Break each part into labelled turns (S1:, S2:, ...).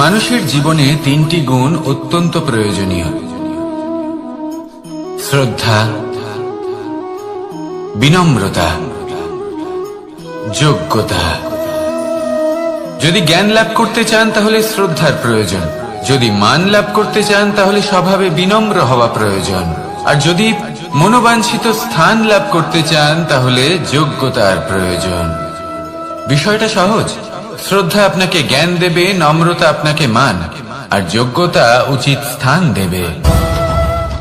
S1: মানুষের জীবনে তিনটি গুণ অত্যন্ত প্রয়োজনীয়: শ্রদ্ধা, বিনম্রতা, যোগ্যতা। যদি জ্ঞান লাভ করতে চান তাহলে শ্রদ্ধার প্রয়োজন, যদি মান লাভ করতে চান তাহলে স্বভাবে বিনম্র হওয়া প্রয়োজন, আর যদি মনোবাঞ্ছিত স্থান লাভ করতে চান তাহলে যোগ্যতার প্রয়োজন। বিষয়টা সহজ। শ্রদ্ধা আপনাকে জ্ঞান দেবে, নম্রতা আপনাকে মান, আর যোগ্যতা উচিত স্থান দেবে।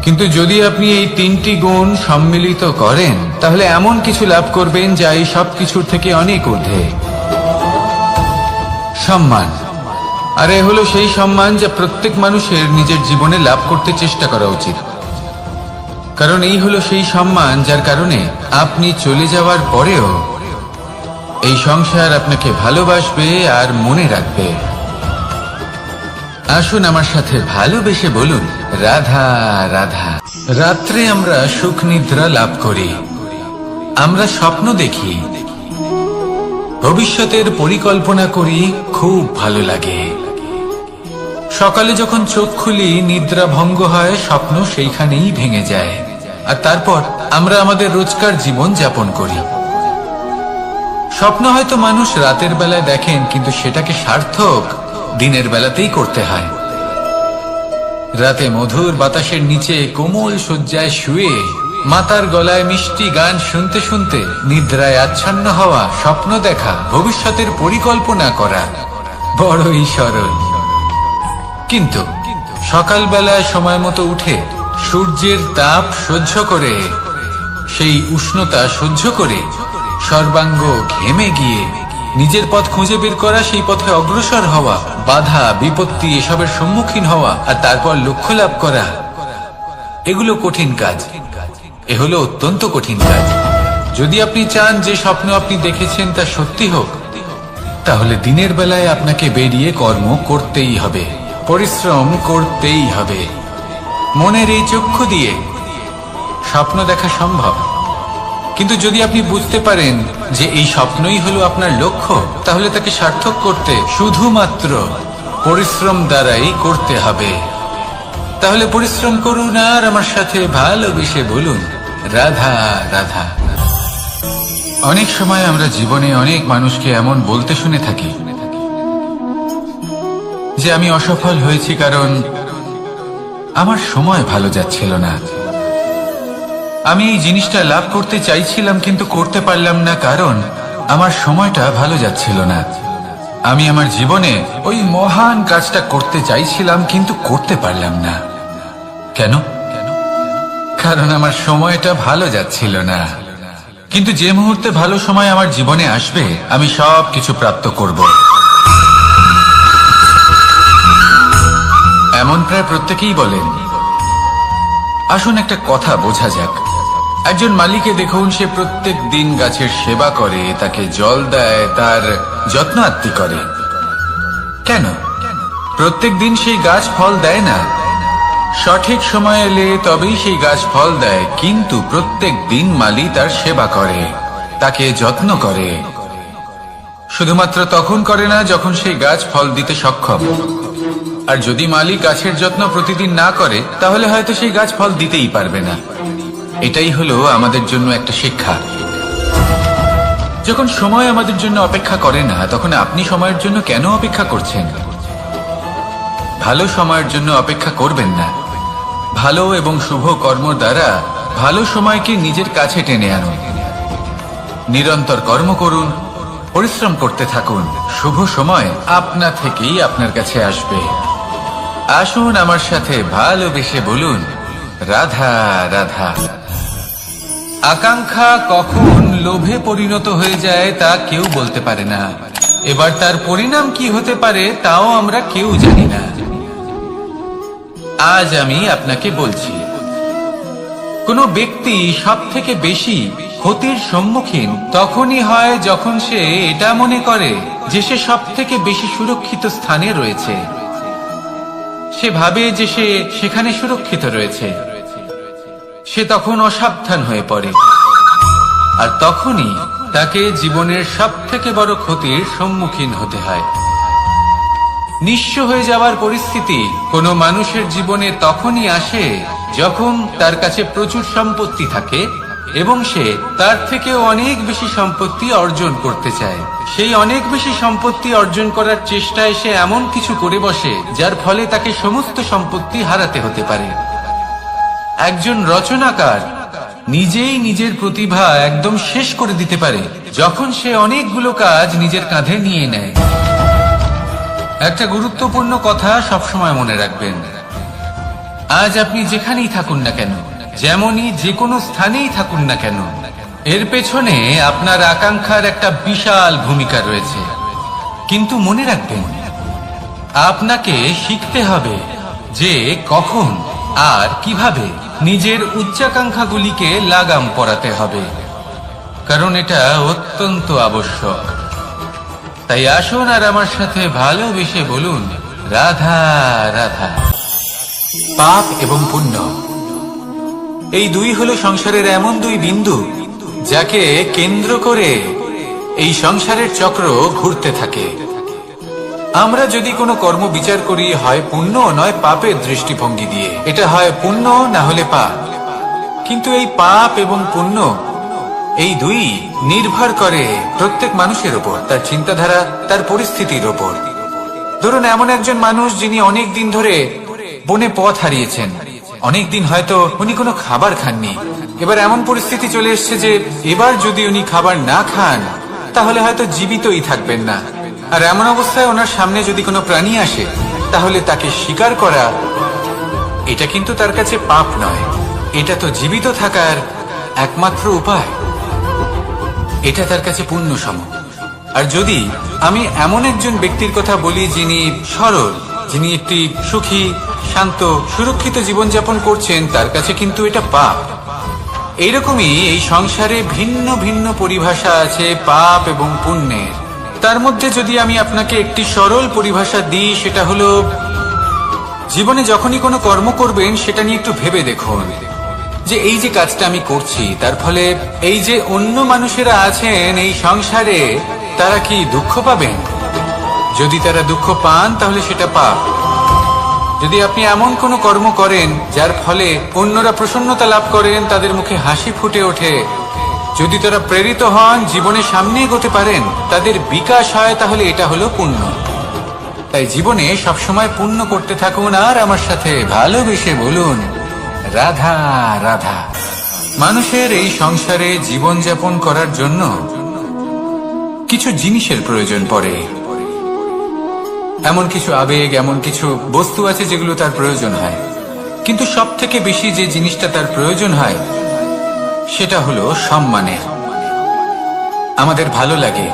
S1: কিন্তু যদি আপনি এই তিনটি গুণ সম্মিলিত করেন তাহলে এমন কিছু লাভ করবেন যা এই সব কিছুর থেকে অনেক ঊর্ধ্বে। সম্মান। আর এ হলো সেই সম্মান যা প্রত্যেক মানুষের নিজের জীবনে লাভ করতে চেষ্টা করা উচিত, কারণ এই হলো সেই সম্মান যার কারণে আপনি চলে যাওয়ার পরেও এই সংসার আপনাকে ভালোবাসবে আর মনে রাখবে। আসুন আমার সাথে ভালোবেসে বলুন, রাধা রাধা। রাত্রে আমরা সুখ নিদ্রা লাভ করি, আমরা স্বপ্ন দেখি, ভবিষ্যতের পরিকল্পনা করি, খুব ভালো লাগে। সকালে যখন চোখ খুলি নিদ্রা ভঙ্গ হয়, স্বপ্ন সেইখানেই ভেঙে যায়, আর তারপর আমরা আমাদের রোজকার জীবন যাপন করি। স্বপ্ন হয়তো মানুষ রাতের বেলায় দেখেন, কিন্তু সেটাকে সার্থক দিনের বেলাতেই করতে হয়। রাতে মধুর বাতাসের নিচে কোমল শয্যায় শুয়ে মাতার গলায় মিষ্টি গান শুনতে শুনতে নিদ্রায় আচ্ছন্ন হওয়া, স্বপ্ন দেখা, ভবিষ্যতের পরিকল্পনা করা বড়ই সরল। কিন্তু সকালবেলায় সময় মতো উঠে সূর্যের তাপ সহ্য করে, সেই উষ্ণতা সহ্য করে সর্বাঙ্গ ঘেমে গিয়ে নিজের পথ খুঁজে বের করা, সেই পথে অগ্রসর হওয়া, বাধা বিপত্তি এসবের সম্মুখীন হওয়া, আর তারপর লক্ষ্য লাভ করা, এগুলো কঠিন কাজ। এ হলো অত্যন্ত কঠিন কাজ। যদি আপনি চান যে স্বপ্ন আপনি দেখেছেন তা সত্যি হোক, তাহলে দিনের বেলায় আপনাকে বেরিয়ে কর্ম করতেই হবে, পরিশ্রম করতেই হবে। মনের এই চক্ষু দিয়ে স্বপ্ন দেখা সম্ভব, কিন্তু যদি আপনি বুঝতে পারেন যে এই স্বপ্নই হলো আপনার লক্ষ্য, তাহলে তাকে সার্থক করতে শুধুমাত্র পরিশ্রম দ্বারাই করতে হবে। তাহলে পরিশ্রম করুন আর আমার সাথে ভালোবেসে বলুন, রাধা রাধা। অনেক সময় আমরা জীবনে অনেক মানুষকে এমন বলতে শুনে থাকি যে আমি অসফল হয়েছি কারণ আমার সময় ভালো যাচ্ছিল না, আমি এই জিনিসটা লাভ করতে চাইছিলাম কিন্তু করতে পারলাম না কারণ আমার সময়টা ভালো যাচ্ছিল না, আমি আমার জীবনে ওই মহান কাজটা করতে চাইছিলাম কিন্তু করতে পারলাম না। কেন? কারণ আমার সময়টা ভালো যাচ্ছিল না। কিন্তু যে মুহূর্তে ভালো সময় আমার জীবনে আসবে, আমি সব কিছু প্রাপ্ত করব। এমন প্রায় প্রত্যেকেই বলেন। আসুন একটা কথা বোঝা যাক। একজন মালিকে দেখুন, সে প্রত্যেক দিন গাছের সেবা করে, তাকে জল দেয়, তার যত্ন আত্তি করে। কেন? প্রত্যেক দিন সেই গাছ ফল দেয় না। সঠিক সময় এলে তবেই সেই গাছ ফল দেয়, কিন্তু প্রত্যেক দিন মালি তার সেবা করে, তাকে যত্ন করে। শুধুমাত্র তখন করে না যখন সেই গাছ ফল দিতে সক্ষম। আর যদি মালিক গাছের যত্ন প্রতিদিন না করে তাহলে হয়তো সেই গাছ ফল দিতেই পারবে না। এটাই হলো আমাদের জন্য একটা শিক্ষা। যখন সময় আমাদের জন্য অপেক্ষা করে না, তখন আপনি সময়ের জন্য কেন অপেক্ষা করছেন? ভালো সময়ের জন্য অপেক্ষা করবেন না। ভালো এবং শুভ কর্ম দ্বারা ভালো সময়কে নিজের কাছে টেনে আনুন। নিরন্তর কর্ম করুন, পরিশ্রম করতে থাকুন, শুভ সময় আপনা থেকেই আপনার কাছে আসবে। আসুন আমার সাথে ভালোবেসে বলুন, রাধা রাধা। আকাঙ্ক্ষা কখন লোভে পরিণত হয়ে যায় তা কেউ বলতে পারে না। এবার তার পরিণাম কি হতে পারে তাও আমরা কেউ জানি না। আজ আমি আপনাকে বলছি, কোনো ব্যক্তি সব থেকে বেশি ক্ষতির সম্মুখীন তখনই হয় যখন সে এটা মনে করে যে সে সব থেকে বেশি সুরক্ষিত স্থানে রয়েছে। সে ভাবে যে সে সেখানে সুরক্ষিত রয়েছে। সে তখন অসাবধান হয়ে পড়ে, আর তখনই তাকে জীবনের সব থেকে বড় ক্ষতির সম্মুখীন হতে হয়। নিঃস্ব হয়ে যাওয়ার পরিস্থিতি কোনো মানুষের জীবনে তখনই আসে যখন তার কাছে প্রচুর সম্পত্তি থাকে এবং সে তার থেকেও অনেক বেশি সম্পত্তি অর্জন করতে চায়। সেই অনেক বেশি সম্পত্তি অর্জন করার চেষ্টায় সে এমন কিছু করে বসে যার ফলে তাকে সমস্ত সম্পত্তি হারাতে হতে পারে। একজন রচনাকার নিজেই নিজের প্রতিভা একদম শেষ করে দিতে পারে যখন সে অনেকগুলো কাজ নিজের কাঁধে নিয়ে নেয়। একটা গুরুত্বপূর্ণ কথা সবসময় মনে রাখবেন, আজ আপনি যেখানেই থাকুন না কেন, যেমনই যে কোনো স্থানেই থাকুন না কেন, এর পেছনে আপনার আকাঙ্ক্ষার একটা বিশাল ভূমিকা রয়েছে। কিন্তু মনে রাখবেন, আপনাকে শিখতে হবে যে কখন আর কিভাবে নিজের উচ্চাকাঙ্ক্ষাগুলিকে লাগাম পরাতে হবে, কারণ এটা অত্যন্ত আবশ্যক। তাই আসুন আর আমার সাথে ভালোবেসে বলুন, রাধা রাধা। পাপ এবং পুণ্য, এই দুই হলো সংসারের এমন দুই বিন্দু যাকে কেন্দ্র করে এই সংসারের চক্র ঘুরতে থাকে। আমরা যদি কোনো কর্ম বিচার করি, হয় পুণ্য নয় পাপের দৃষ্টিভঙ্গি দিয়ে, এটা হয় পুণ্য না হলে পাপ। কিন্তু এই পাপ এবং পুণ্য এই দুই নির্ভর করে প্রত্যেক মানুষের উপর, তার চিন্তাধারা, তার পরিস্থিতির উপর। ধরুন এমন একজন মানুষ যিনি অনেক দিন ধরে বনে পথ হারিয়েছেন, অনেক দিন হয়তো উনি কোনো খাবার খাননি। এবার এমন পরিস্থিতি চলে এসছে যে এবার যদি উনি খাবার না খান তাহলে হয়তো জীবিতই থাকবেন না। আর এমন অবস্থায় ওনার সামনে যদি কোনো প্রাণী আসে তাহলে তাকে শিকার করা, এটা কিন্তু তার কাছে পাপ নয়, এটা তো জীবিত থাকার একমাত্র উপায়। এটা তার কাছে পুণ্য সম। আর যদি আমি এমন একজন ব্যক্তির কথা বলি যিনি সরল, যিনি একটি সুখী, শান্ত, সুরক্ষিত জীবনযাপন করছেন, তার কাছে কিন্তু এটা পাপ। এইরকমই এই সংসারে ভিন্ন ভিন্ন পরিভাষা আছে পাপ এবং পুণ্যের। তার মধ্যে যদি আমি আপনাকে একটি সরল পরিভাষা দিই, সেটা হলো, জীবনে যখনই কোনো কর্ম করবেন সেটা নিয়ে একটু ভেবে দেখুন যে এই যে কাজটা আমি করছি তার ফলে এই যে অন্য মানুষেরা আছেন এই সংসারে, তারা কি দুঃখ পাবেন? যদি তারা দুঃখ পান তাহলে সেটা পাপ। যদি আপনি এমন কোনো কর্ম করেন যার ফলে অন্যরা প্রসন্নতা লাভ করেন, তাদের মুখে হাসি ফুটে ওঠে, যদি তারা প্রেরিত হন, জীবনে সামনে এগোতে পারেন, তাদের বিকাশ হয়, তাহলে এটা হলো পুণ্য। তাই জীবনে সবসময় পুণ্য করতে থাকুন আর আমার সাথে ভালোবেসে বলুন, রাধা রাধা। মানুষের এই সংসারে জীবনযাপন করার জন্য কিছু জিনিসের প্রয়োজন পড়ে। এমন কিছু আবেগ, এমন কিছু বস্তু আছে যেগুলো তার প্রয়োজন হয়। কিন্তু সব থেকে বেশি যে জিনিসটা তার প্রয়োজন হয় সেটা হলো সম্মানের। আমাদের ভালো লাগে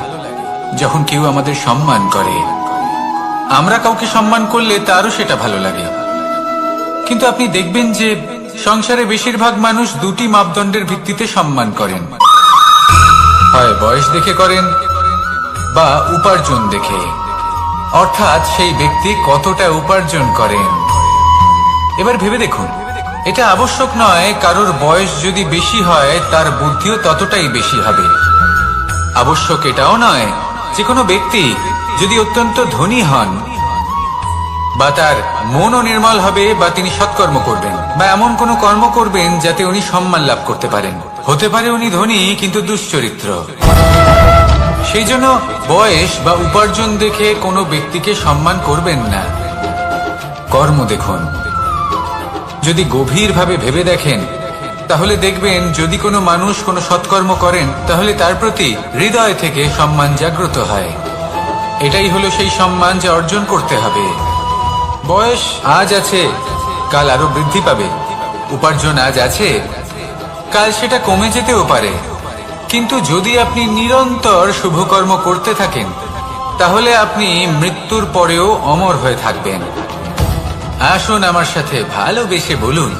S1: যখন কেউ আমাদের সম্মান করে, আমরা কাউকে সম্মান করলে তারও সেটা ভালো লাগে। কিন্তু আপনি দেখবেন যে সংসারে বেশিরভাগ মানুষ দুটি মাপদণ্ডের ভিত্তিতে সম্মান করেন, হয় বয়স দেখে করেন বা উপার্জন দেখে, অর্থাৎ সেই ব্যক্তি কতটা উপার্জন করেন। এবার ভেবে দেখুন, এটা আবশ্যক নয় কারোর বয়স যদি বেশি হয় তার বুদ্ধিও ততটাই বেশি হবে। আবশ্যক এটাও নয় যে কোনো ব্যক্তি যদি অত্যন্ত ধনী হন বা তার মনও নির্মল হবে বা তিনি সৎকর্ম করবেন বা এমন কোনো কর্ম করবেন যাতে উনি সম্মান লাভ করতে পারেন। হতে পারে উনি ধনী কিন্তু দুশ্চরিত্র। সেই জন্য বয়স বা উপার্জন দেখে কোনো ব্যক্তিকে সম্মান করবেন না, কর্ম দেখুন। যদি গভীরভাবে ভেবে দেখেন তাহলে দেখবেন যদি কোনো মানুষ কোনো সৎকর্ম করেন তাহলে তার প্রতি হৃদয় থেকে সম্মান জাগ্রত হয়। এটাই হলো সেই সম্মান যা অর্জন করতে হবে। বয়স আজ আছে, কাল আরো বৃদ্ধি পাবে। উপার্জন আজ আছে, কাল সেটা কমে যেতেও পারে। কিন্তু যদি আপনি নিরন্তর শুভকর্ম করতে থাকেন তাহলে আপনি মৃত্যুর পরেও অমর হয়ে থাকবেন। আসুন আমার সাথে ভালোবেসে বলুন,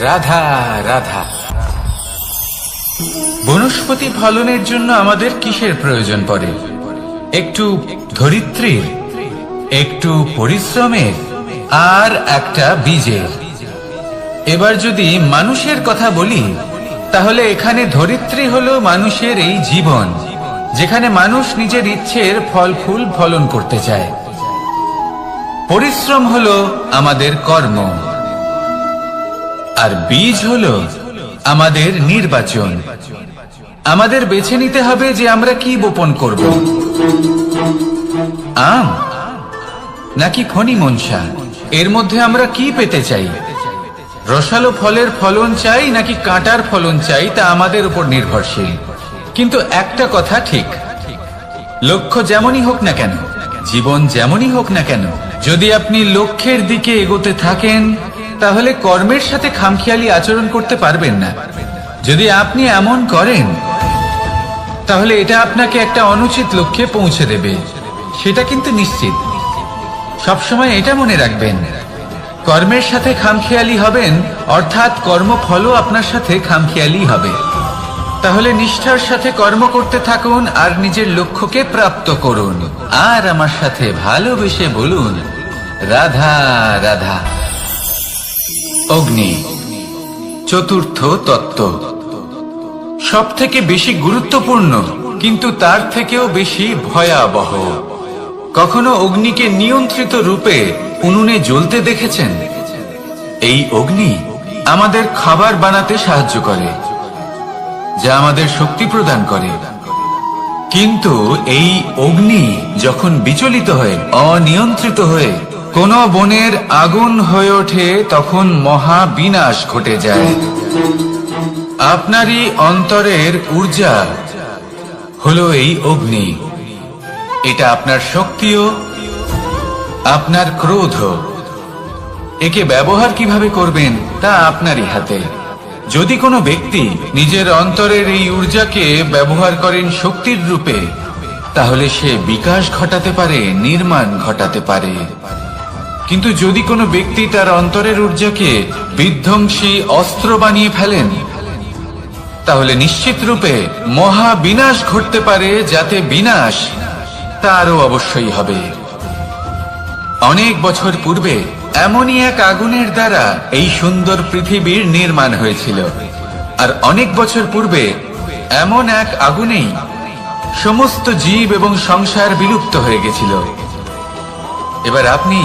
S1: রাধা রাধা। বনস্পতি ফলনের জন্য আমাদের কিসের প্রয়োজন পড়ে? একটু ধরিত্রীর, একটু পরিশ্রমের আর একটা বীজের। এবার যদি মানুষের কথা বলি তাহলে এখানে ধরিত্রী হলো মানুষের এই জীবন, যেখানে মানুষ নিজের ইচ্ছের ফল ফুল ফলন করতে চায়। পরিশ্রম হলো আমাদের কর্ম, আর বীজ হলো আমাদের নির্বাচন। আমাদের বেছে নিতে হবে যে আমরা কি বপন করব, আম নাকি খনি মনসা। এর মধ্যে আমরা কি পেতে চাই? রসালো ফলের ফলন চাই নাকি কাঁটার ফলন চাই, তা আমাদের উপর নির্ভরশীল। কিন্তু একটা কথা ঠিক, লক্ষ্য যেমনই হোক না কেন, জীবন যেমনই হোক না কেন, যদি আপনি লক্ষ্যের দিকে এগোতে থাকেন তাহলে কর্মের সাথে খামখেয়ালি আচরণ করতে পারবেন না। যদি আপনি এমন করেন তাহলে এটা আপনাকে একটা অনুচিত লক্ষ্যে পৌঁছে দেবে, সেটা কিন্তু নিশ্চিত। সবসময় এটা মনে রাখবেন, কর্মের সাথে খামখেয়ালি হবেন অর্থাৎ কর্মফলও আপনার সাথে খামখেয়ালি হবে। তাহলে নিষ্ঠার সাথে কর্ম করতে থাকুন আর নিজের লক্ষ্যকে প্রাপ্ত করুন। আর আমার সাথে ভালোবেসে বলুন, রাধা রাধা। অগ্নি চতুর্থ তত্ত্ব, সব থেকে বেশি গুরুত্বপূর্ণ কিন্তু তার থেকেও বেশি ভয়াবহ। কখনো অগ্নিকে নিয়ন্ত্রিত রূপে উনুনে জ্বলতে দেখেছেন? এই অগ্নি আমাদের খাবার বানাতে সাহায্য করে, যা আমাদের শক্তি প্রদান করে। কিন্তু এই অগ্নি যখন বিচলিত হয়ে, অনিয়ন্ত্রিত হয়ে কোন বনের আগুন হয়ে ওঠে, তখন মহা বিনাশ ঘটে যায়। আপনারই অন্তরের ঊর্জা হলো এই অগ্নি। এটা আপনার শক্তিও, আপনার ক্রোধ। একে ব্যবহার কিভাবে করবেন তা আপনারই হাতে। যদি কোনো ব্যক্তি নিজের অন্তরের এই ঊর্জাকে ব্যবহার করেন শক্তির রূপে, তাহলে সে বিকাশ ঘটাতে পারে, নির্মাণ ঘটাতে পারে। কিন্তু যদি কোনো ব্যক্তি তার অন্তরের ঊর্জাকে বিধ্বংসী অস্ত্র বানিয়ে ফেলেন, তাহলে নিশ্চিত রূপে মহা বিনাশ ঘটতে পারে, যাতে বিনাশ তারও অবশ্যই হবে। অনেক বছর পূর্বে এমনই এক আগুনের দ্বারা এই সুন্দর পৃথিবীর নির্মাণ হয়েছিল। আর অনেক বছর পূর্বে এমন এক আগুনেই সমস্ত জীব এবং সংসার বিলুপ্ত হয়ে গেছিল। এবার আপনি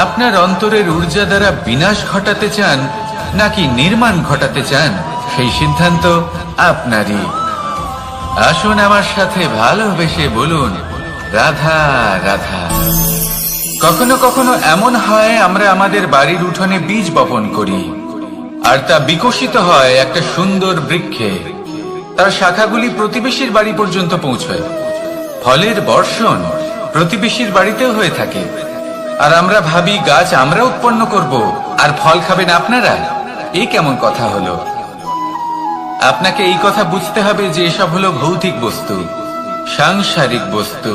S1: আপনার অন্তরের ঊর্জা দ্বারা বিনাশ ঘটাতে চান নাকি নির্মাণ ঘটাতে চান, সেই সিদ্ধান্ত আপনারই। আসুন আমার সাথে ভালোবেসে বলুন, রাধা রাধা। কখনো কখনো এমন হয়, আমরা আমাদের বাড়ির উঠোনে বীজ বপন করি আর তা বিকশিত হয় একটা সুন্দর বৃক্ষে। তার শাখাগুলি প্রতিবেশীর বাড়ি পর্যন্ত পৌঁছয়। ফলের বর্ষণ প্রতিবেশীর বাড়িতেও হয়ে থাকে। আর আমরা ভাবি গাছ আমরা উৎপন্ন করব আর ফল খাবেন আপনারা। এই কেমন কথা হলো? আপনাকে এই কথা বুঝতে হবে যে এসব হলো ভৌতিক বস্তু, সাংসারিক বস্তু।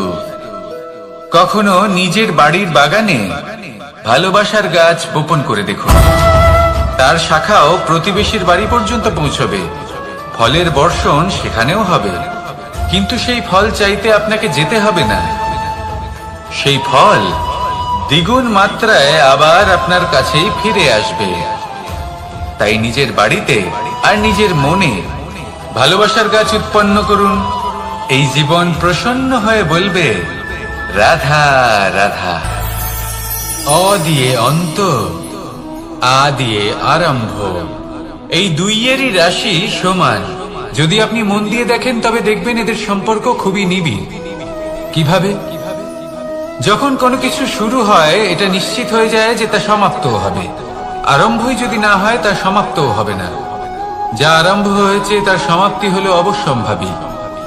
S1: কখনো নিজের বাড়ির বাগানে ভালোবাসার গাছ বপন করে দেখুন, তার শাখাও প্রতিবেশীর বাড়ি পর্যন্ত পৌঁছবে, ফলের বর্ষণ সেখানেও হবে। কিন্তু সেই ফল চাইতে আপনাকে যেতে হবে না, সেই ফল দ্বিগুণ মাত্রায় আবার আপনার কাছেই ফিরে আসবে। তাই নিজের বাড়িতে আর নিজের মনে ভালোবাসার গাছ উৎপন্ন করুন। এই জীবন প্রসন্ন হয়ে বলবে, রাধা রাধা। অ দিয়ে অন্ত, আ দিয়ে আরম্ভ, এই দুইয়েরই রাশি সমান। যদি আপনি মন দিয়ে দেখেন তবে দেখবেন এদের সম্পর্ক খুবই নিবিড়। কিভাবে? যখন কোনো কিছু শুরু হয় এটা নিশ্চিত হয়ে যায় যে তা সমাপ্তও হবে। আরম্ভই যদি না হয় তা সমাপ্তও হবে না। যা আরম্ভ হয়েছে তার সমাপ্তি হলো অবশ্যম্ভাবী।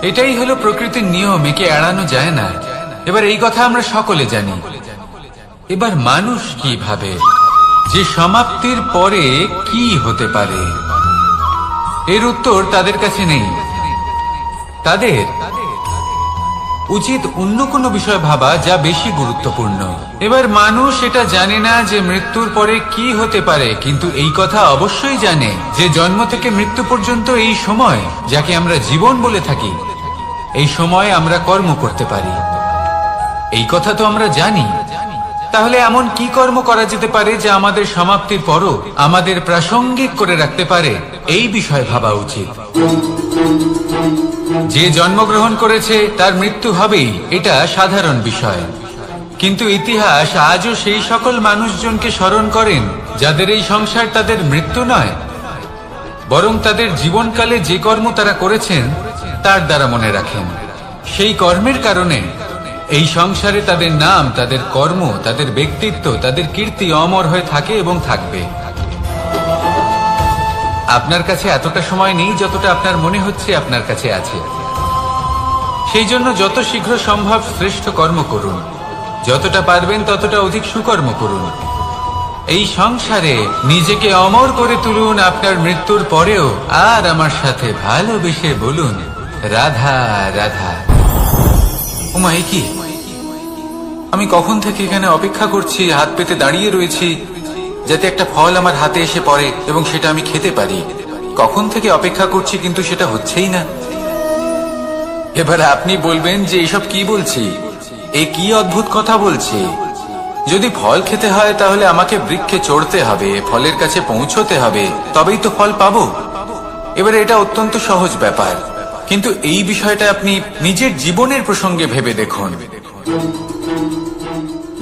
S1: এটাই হলো প্রকৃতির নিয়ম, একে এড়ানো যায় না। এবার এই কথা আমরা সকলে জানি। এবার মানুষ কি ভাবে যে সমাপ্তির পরে কি হতে পারে, এর উত্তর তাদের কাছে নেই। তাদের উচিত অন্য কোনো বিষয় ভাবা যা বেশি গুরুত্বপূর্ণ। এবার মানুষ এটা জানে না যে মৃত্যুর পরে কি হতে পারে, কিন্তু এই কথা অবশ্যই জানে যে জন্ম থেকে মৃত্যু পর্যন্ত এই সময়, যাকে আমরা জীবন বলে থাকি, এই সময় আমরা কর্ম করতে পারি। এই কথা তো আমরা জানি। তাহলে এমন কি কর্ম করা যেতে পারে যা আমাদের সমাপ্তির পরও আমাদের প্রাসঙ্গিক করে রাখতে পারে, এই বিষয়ে ভাবা উচিত। যে জন্মগ্রহণ করেছে তার মৃত্যু হবেই, এটা সাধারণ বিষয়। কিন্তু ইতিহাস আজও সেই সকল মানুষজনকে স্মরণ করেন যাদের এই সংসার তাদের মৃত্যু নয়, বরং তাদের জীবনকালে যে কর্ম তারা করেছেন তার দ্বারা মনে রাখেন। সেই কর্মের কারণে এই সংসারে তাদের নাম, তাদের কর্ম, তাদের ব্যক্তিত্ব, তাদের কীর্তি অমর হয়ে থাকে এবং থাকবে। আপনার কাছে এতটা সময় নেই যতটা আপনার মনে হচ্ছে আপনার কাছে আছে। সেই জন্য যত শীঘ্র সম্ভব শ্রেষ্ঠ কর্ম করুন, যতটা পারবেন ততটা অধিক সুকর্ম করুন। এই সংসারে নিজেকে অমর করে তুলুন আপনার মৃত্যুর পরেও। আর আমার সাথে ভালোবেসে বলুন, রাধা রাধা। ওমাই কি, আমি কখন থেকে এখানে অপেক্ষা করছি, হাত পেতে দাঁড়িয়ে রয়েছি যাতে একটা ফল আমার হাতে এসে পড়ে এবং সেটা আমি খেতে পারি। কখন থেকে অপেক্ষা করছি, কিন্তু সেটা হচ্ছেই না। এবার আপনি বলবেন যে এসব কি বলছি, এ কি অদ্ভুত কথা বলছি। যদি ফল খেতে হয় তাহলে আমাকে বৃক্ষে চড়তে হবে, ফলের কাছে পৌঁছতে হবে, তবেই তো ফল পাবো। এবারে এটা অত্যন্ত সহজ ব্যাপার, কিন্তু এই বিষয়টা আপনি নিজের জীবনের প্রসঙ্গে ভেবে দেখুন।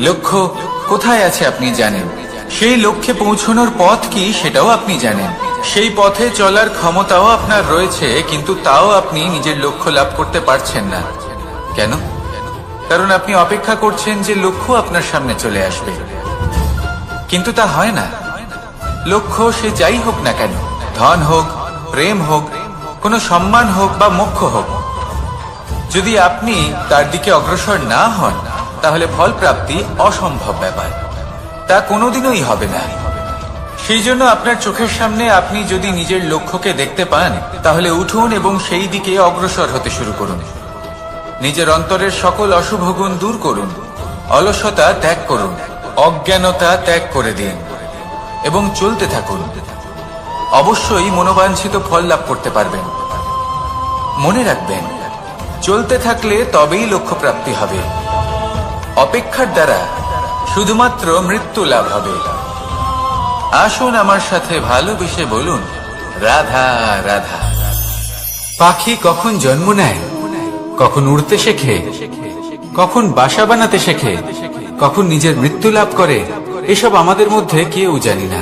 S1: লক্ষ্য কোথায় আছে আপনি জানেন, সেই লক্ষ্যে পৌঁছানোর পথ কি সেটাও আপনি জানেন, সেই পথে চলার ক্ষমতাও আপনার রয়েছে, কিন্তু তাও আপনি নিজের লক্ষ্য লাভ করতে পারছেন না। কেন? কারণ আপনি অপেক্ষা করছেন যে লক্ষ্য আপনার সামনে চলে আসবে, কিন্তু তা হয় না। লক্ষ্য সে যাই হোক না কেন, ধন হোক, প্রেম হোক, কোনো সম্মান হোক বা মোক্ষ হোক, যদি আপনি তার দিকে অগ্রসর না হন তাহলে ফল প্রাপ্তি অসম্ভব ব্যাপার, তা কোনোদিনই হবে না। সেই জন্য আপনার চোখের সামনে আপনি যদি নিজের লক্ষ্যকে দেখতে পান তাহলে উঠুন এবং সেই দিকে অগ্রসর হতে শুরু করুন। নিজের অন্তরের সকল অশুভ গুণ দূর করুন, অলসতা ত্যাগ করুন, অজ্ঞানতা ত্যাগ করে দিন এবং চলতে থাকুন। অবশ্যই মনোবাঞ্ছিত ফল লাভ করতে পারবেন। মনে রাখবেন, চলতে থাকলে তবেই লক্ষ্য প্রাপ্তি হবে। অপেক্ষার দ্বারা শুধুমাত্র মৃত্যু লাভ হবে। আসুন আমার সাথে ভালোবেসে বলুন, রাধা রাধা। পাখি কখন জন্ম নেয়, কখন উড়তে শেখে, কখন বাসা বানাতে শেখে, কখন নিজের মৃত্যু লাভ করে, এসব আমাদের মধ্যে কেউ জানি না।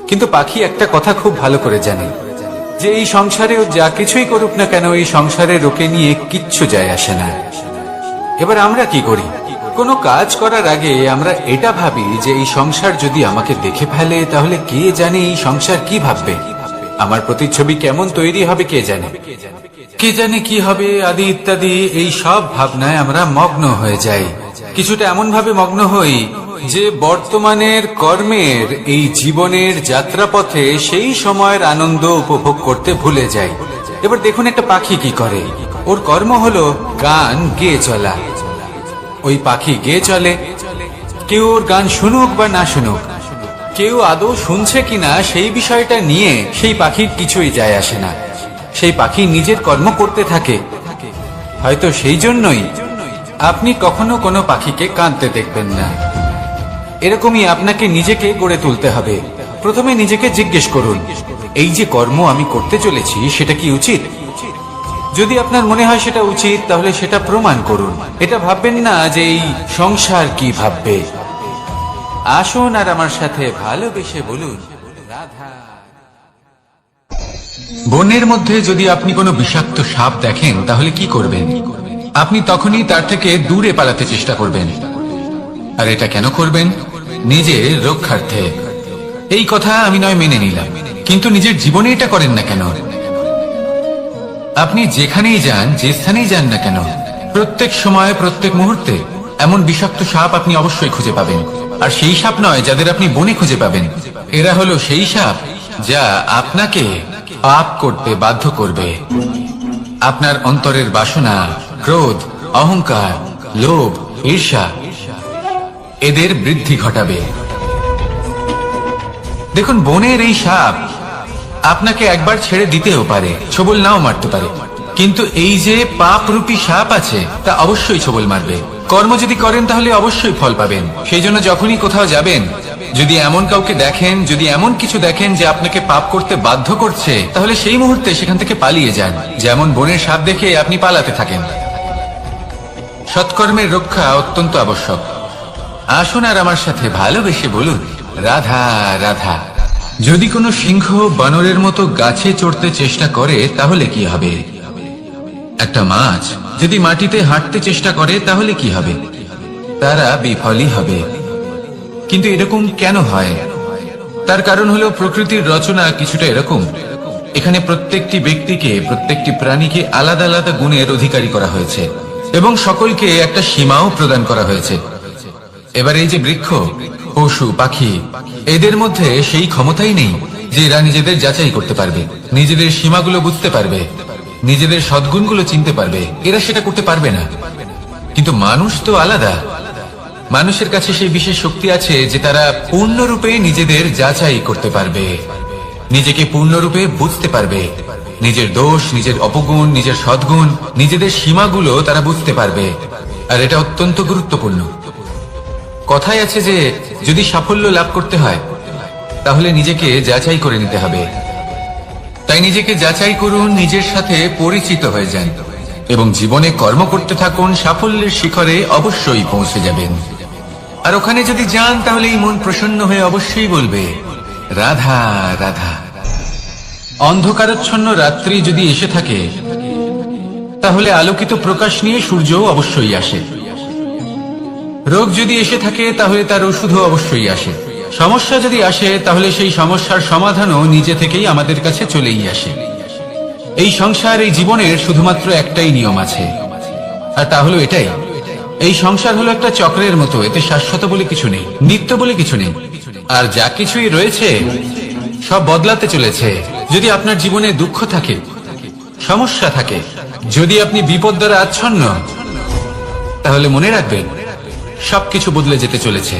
S1: কিন্তু পাখি একটা কথা খুব ভালো করে জানে, যে এই সংসারে ও যা কিছুই করুক না কেন, এই সংসারে ওকে নিয়ে কিচ্ছু যায় আসে না। এবার আমরা কি করি? কোনো কাজ করার আগে আমরা এটা ভাবি যে এই সংসার যদি আমাকে দেখে ফেলে তাহলে কে জানে এই সংসার কি ভাববে, আমার প্রতিচ্ছবি কেমন তৈরি হবে কে জানে, কে জানে কি হবে আদি ইত্যাদি। এই সব ভাবনায় আমরা মগ্ন হয়ে যাই। কিছুটা এমন ভাবে মগ্ন হই যে বর্তমানের কর্মের এই জীবনের যাত্রাপথে সেই সময়ের আনন্দ উপভোগ করতে ভুলে যাই। এবার দেখুন একটা পাখি কি করে, ওর কর্ম হলো গান গেয়ে চলা। ওই পাখি গেয়ে চলে, কেউ ওর গান শুনুক বা না শুনুক, কেউ আদৌ শুনছে কিনা সেই বিষয়টা নিয়ে সেই পাখির কিছুই যায় আসে না। সেই পাখি নিজের কর্ম করতে থাকে। হয়তো সেই জন্যই আপনি কখনো কোনো পাখিকে কাঁদতে দেখবেন না। এরকমই আপনাকে নিজেকে গড়ে তুলতে হবে। প্রথমে নিজেকে জিজ্ঞেস করুন, এই যে কর্ম আমি করতে চলেছি সেটা কি উচিত? যদি আপনার মনে হয় সেটা উচিত তাহলে সেটা প্রমাণ করুন। এটা ভাববেন না যে এই সংসার কি ভাববে। আসুন আর আমার সাথে ভালোবেসে বলুন, রাধা। বনের মধ্যে যদি আপনি কোনো বিষাক্ত সাপ দেখেন তাহলে কি করবেন? আপনি তখনই তার থেকে দূরে পালাতে চেষ্টা করবেন। আর এটা কেন করবেন? নিজের রক্ষার্থে। এই কথা আমি নয় মেনে নিলাম, কিন্তু নিজের জীবনে এটা করেন না কেন? আপনি যেখানেই যান, যে স্থানেই যান না কেন, প্রত্যেক সময় প্রত্যেক মুহূর্তে এমন বিষাক্ত সাপ আপনি অবশ্যই খুঁজে পাবেন। আর সেই সাপ নয় যাদের আপনি বনে খুঁজে পাবেন, এরা হলো সেই সাপ যা আপনাকে পাপ করতে বাধ্য করবে। আপনার অন্তরের বাসনা, ক্রোধ, অহংকার, লোভ, ঈর্ষা এদের বৃদ্ধি ঘটাবে। দেখুন, বনের এই সাপ আপনাকে একবার ছেড়ে দিতেও পারে, ছোবল নাও মারতে পারে, কিন্তু এই যে পাপরূপী সাপ আছে তা অবশ্যই ছোবল মারবে। কর্ম যদি করেন তাহলে অবশ্যই ফল পাবেন। সেই জন্য যখনই কোথাও যাবেন, যদি এমন কাউকে দেখেন, যদি এমন কিছু দেখেন যে আপনাকে পাপ করতে বাধ্য করছে, তাহলে সেই মুহূর্তে সেখান থেকে পালিয়ে যান। যেমন বনের সাপ দেখে আপনি পালাতে থাকেন। সৎকর্মের রক্ষা অত্যন্ত আবশ্যক। আসুন আর আমার সাথে ভালোবেসে বলুন, রাধা রাধা। যদি কোনো সিংহ বানরের মতো গাছে চড়তে চেষ্টা করে তাহলে কি হবে? একটা মাছ যদি মাটিতে হাঁটতে চেষ্টা করে তাহলে কি হবে? তারা বিফলই হবে। কিন্তু এরকম কেন হয়? তার কারণ হলো প্রকৃতির রচনা কিছুটা এরকম। এখানে প্রত্যেকটি ব্যক্তিকে, প্রত্যেকটি প্রাণীকে আলাদা আলাদা গুণের অধিকারী করা হয়েছে এবং সকলকে একটা সীমাও প্রদান করা হয়েছে। এবার এই যে বৃক্ষ, পশু, পাখি, এদের মধ্যে সেই ক্ষমতাই নেই যে এরা নিজেদের যাচাই করতে পারবে, নিজেদের সীমাগুলো বুঝতে পারবে, নিজেদের সদ্গুণগুলো চিনতে পারবে। এরা সেটা করতে পারবে না। কিন্তু মানুষ তো আলাদা। মানুষের কাছে সেই বিশেষ শক্তি আছে যে তারা পূর্ণরূপে নিজেদের যাচাই করতে পারবে, নিজেকে পূর্ণরূপে বুঝতে পারবে, নিজের দোষ, নিজের অপগুণ, নিজের সদ্গুণ, নিজেদের সীমাগুলো তারা বুঝতে পারবে। আর এটা অত্যন্ত গুরুত্বপূর্ণ। কথায় আছে যে যদি সাফল্য লাভ করতে হয় তাহলে নিজেকে যাচাই করে নিতে হবে। তাই নিজেকে যাচাই করুন, নিজের সাথে পরিচিত হয়ে যান এবং জীবনে কর্ম করতে থাকুন। সাফল্যের শিখরে অবশ্যই পৌঁছে যাবেন। আর ওখানে যদি যান তাহলে এই মন প্রসন্ন হয়ে অবশ্যই বলবে, রাধা রাধা। অন্ধকারাচ্ছন্ন রাত্রি যদি এসে থাকে তাহলে আলোকিত প্রকাশ নিয়ে সূর্যও অবশ্যই আসে। রোগ যদি এসে থাকে তাহলে তার ওষুধও অবশ্যই আসে। সমস্যা যদি আসে তাহলে সেই সমস্যার সমাধানও নিজে থেকেই আমাদের কাছে চলেই আসে। এই সংসার, এই জীবনের শুধুমাত্র একটাই নিয়ম আছে, আর তা হলো এটাই, এই সংসার হলো একটা চক্রের মতো। এতে শাশ্বত বলে কিছু নেই, নিত্য বলে কিছু নেই। আর যা কিছুই রয়েছে সব বদলাতে চলেছে। যদি আপনার জীবনে দুঃখ থাকে, সমস্যা থাকে, যদি আপনি বিপদ দ্বারা আচ্ছন্ন, তাহলে মনে রাখবেন সবকিছু বদলে যেতে চলেছে।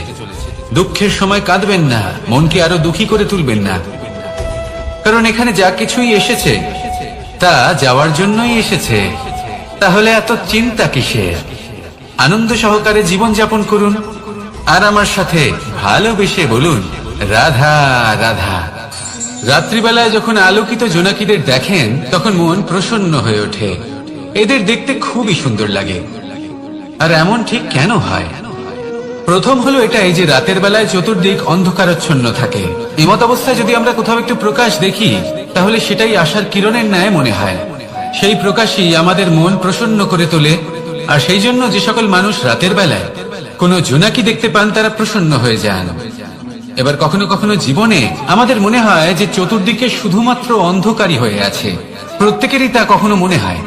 S1: দুঃখের সময় কাঁদবেন না, মনকে আরো দুঃখী করে তুলবেন না, কারণ এখানে যা কিছুই এসেছে তা যাওয়ার জন্যই এসেছে। তাহলে এত চিন্তা কিসের? আনন্দ সহকারে জীবন যাপন করুন আর আমার সাথে ভালোবেসে বলুন, রাধা রাধা। রাত্রিবেলায় যখন আলোকিত জোনাকিদের দেখেন তখন মন প্রসন্ন হয়ে ওঠে। এদের দেখতে খুবই সুন্দর লাগে। আর এমন ঠিক কেন হয়? প্রথম হলো এটাই যে রাতের বেলায় চতুর্দিক অন্ধকারাচ্ছন্ন থাকে। এমত অবস্থায় যদি আমরা কোথাও একটু প্রকাশ দেখি তাহলে সেটাই আশার কিরণের ন্যায় মনে হয়। সেই প্রকাশই আমাদের মন প্রসন্ন করে তোলে। আর সেই জন্য যে সকল মানুষ রাতের বেলায় কোনো জোনাকি দেখতে পান তারা প্রসন্ন হয়ে যান। এবার কখনো কখনো জীবনে আমাদের মনে হয় যে চতুর্দিকে শুধুমাত্র অন্ধকারই হয়ে আছে। প্রত্যেকেরই তা কখনো মনে হয়।